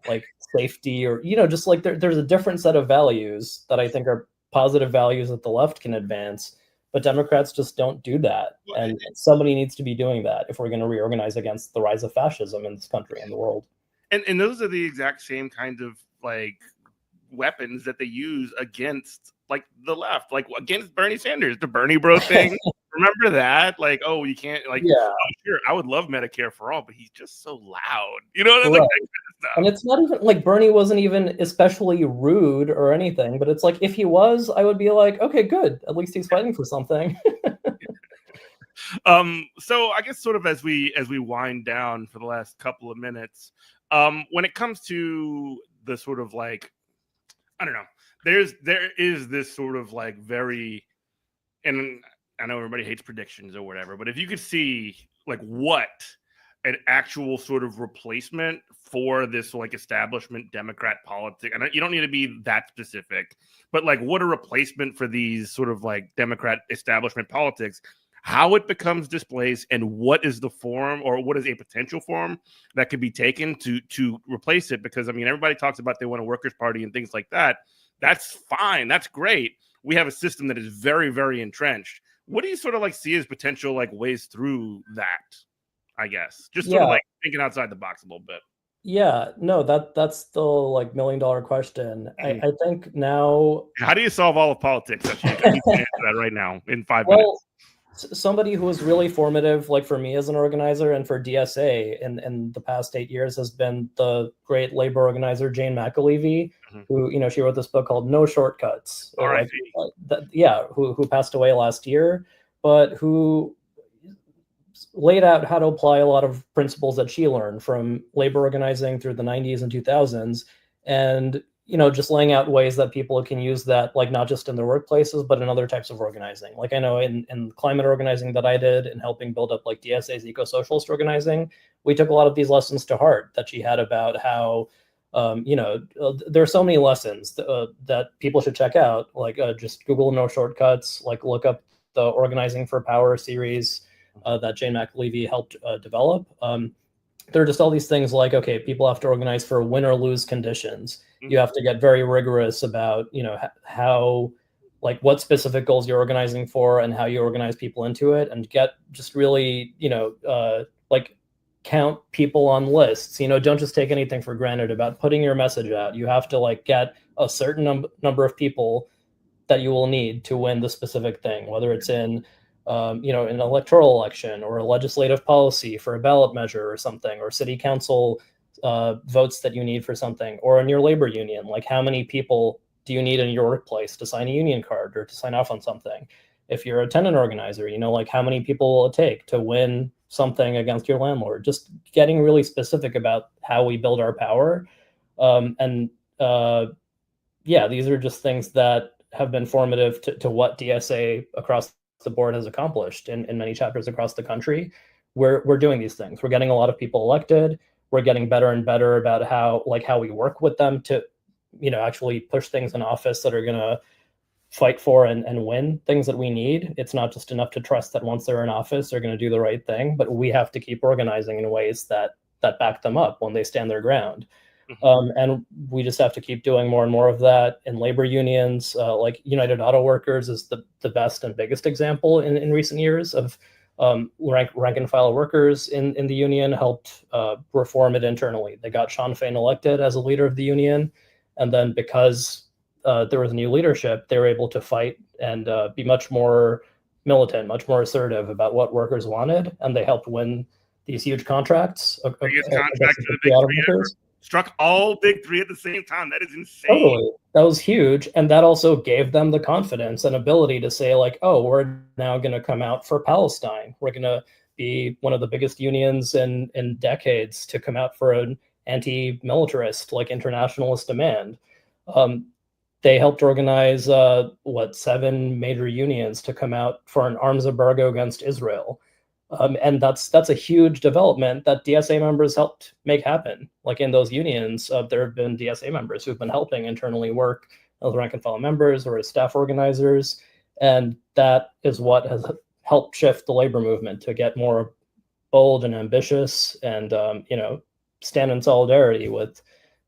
like safety or, just like there's a different set of values that I think are positive values that the left can advance. But Democrats just don't do that. And somebody needs to be doing that if we're going to reorganize against the rise of fascism in this country and the world. And those are the exact same kind of like weapons that they use against like the left, like against Bernie Sanders, the Bernie bro thing. Remember that? Like, oh, you can't sure, I would love Medicare for all, but he's just so loud. You know what I mean? Right. And it's not even like Bernie wasn't even especially rude or anything, but it's like if he was, I would be like, okay, good. At least he's fighting for something. So I guess sort of as we wind down for the last couple of minutes, when it comes to the sort of like, I don't know, there is this sort of like very, and I know everybody hates predictions or whatever, but if you could see like what an actual sort of replacement for this like establishment Democrat politics, and you don't need to be that specific, but like what a replacement for these sort of like Democrat establishment politics, how it becomes displaced, and what is the form or what is a potential form that could be taken to replace it. Because I mean, everybody talks about they want a workers' party and things like that. That's fine. That's great. We have a system that is very, very entrenched. What do you sort of like see as potential like ways through that? I guess just sort of like thinking outside the box a little bit. Yeah, no, that's still like $1 million question. I think now. How do you solve all of politics? Ashik? I need to answer that right now in 5 minutes. Somebody who was really formative, like for me as an organizer and for DSA in the past 8 years, has been the great labor organizer Jane McAlevey, who she wrote this book called No Shortcuts. R.I.P. Who passed away last year, but who laid out how to apply a lot of principles that she learned from labor organizing through the 90s and 2000s, and just laying out ways that people can use that, like not just in their workplaces, but in other types of organizing. Like I know in climate organizing that I did and helping build up like DSA's eco-socialist organizing, we took a lot of these lessons to heart that she had about how, there are so many lessons that people should check out. Like just Google No Shortcuts, like look up the Organizing for Power series that Jane McAlevey helped develop. There are just all these things like, okay, people have to organize for win or lose conditions. You have to get very rigorous about, how, like what specific goals you're organizing for and how you organize people into it, and get just really, like count people on lists. Don't just take anything for granted about putting your message out. You have to like get a certain number of people that you will need to win the specific thing, whether it's in an electoral election or a legislative policy for a ballot measure or something, or city council votes that you need for something, or in your labor union, like how many people do you need in your workplace to sign a union card or to sign off on something? If you're a tenant organizer, like how many people will it take to win something against your landlord? Just getting really specific about how we build our power. These are just things that have been formative to what DSA across the board has accomplished in many chapters across the country. We're doing these things. We're getting a lot of people elected. We're getting better and better about how we work with them to, actually push things in office that are going to fight for and win things that we need. It's not just enough to trust that once they're in office, they're going to do the right thing, but we have to keep organizing in ways that back them up when they stand their ground. And we just have to keep doing more and more of that in labor unions. Like United Auto Workers is the best and biggest example in recent years of rank and file workers in the union helped reform it internally. They got Sean Fain elected as a leader of the union. And then because there was new leadership, they were able to fight and be much more militant, much more assertive about what workers wanted. And they helped win these huge contracts. Biggest contract to the big three ever. Struck all big three at the same time. That is insane. Totally. That was huge. And that also gave them the confidence and ability to say, like, oh, we're now going to come out for Palestine. We're going to be one of the biggest unions in decades to come out for an anti-militarist, like internationalist demand. They helped organize, 7 major unions to come out for an arms embargo against Israel. And that's a huge development that DSA members helped make happen. Like in those unions, there have been DSA members who've been helping internally work as rank and file members or as staff organizers. And that is what has helped shift the labor movement to get more bold and ambitious and, stand in solidarity with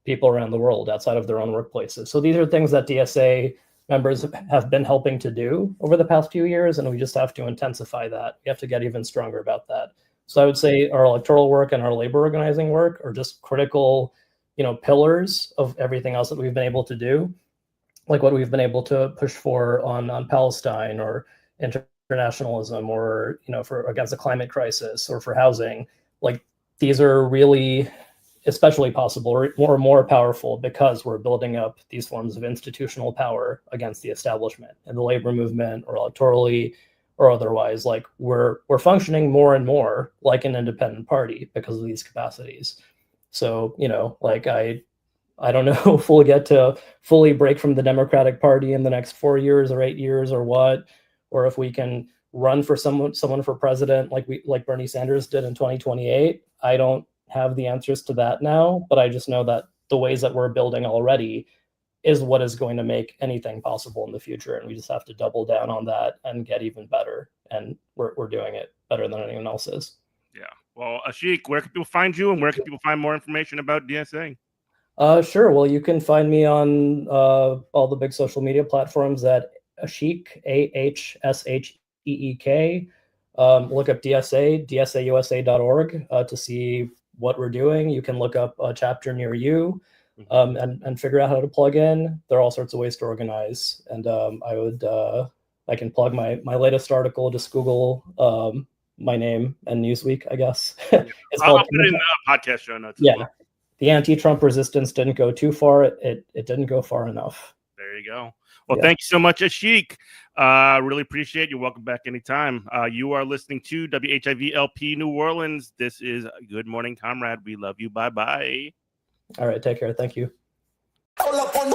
people around the world outside of their own workplaces. So these are things that DSA members have been helping to do over the past few years, and we just have to intensify that. We have to get even stronger about that. So I would say our electoral work and our labor organizing work are just critical, pillars of everything else that we've been able to do, like what we've been able to push for on Palestine or internationalism or, for against the climate crisis or for housing. Like these are really especially possible or more powerful because we're building up these forms of institutional power against the establishment and the labor movement or electorally or otherwise. Like we're functioning more and more like an independent party because of these capacities. So, like I don't know if we'll get to fully break from the Democratic Party in the next 4 years or 8 years or what, or if we can run for someone for president like Bernie Sanders did in 2028. I don't have the answers to that now, but I just know that the ways that we're building already is what is going to make anything possible in the future. And we just have to double down on that and get even better. And we're doing it better than anyone else is. Yeah. Well, Ashik, where can people find you and where can people find more information about DSA? Sure. Well, you can find me on all the big social media platforms at Ashik, AHSHEEK. Look up DSA, dsausa.org to see what we're doing. You can look up a chapter near you and figure out how to plug in. There are all sorts of ways to organize. And I would I can plug my latest article. Just Google my name and Newsweek, I guess. I'll put it in the podcast show notes. Yeah, the anti-Trump resistance didn't go too far. It didn't go far enough. There you go. Well, thank you so much, Ashik. Really appreciate you. Welcome back anytime. You are listening to WHIV-LP New Orleans. This is Good Morning Comrade. We love you. Bye-bye. All right, take care. Thank you. Hold up on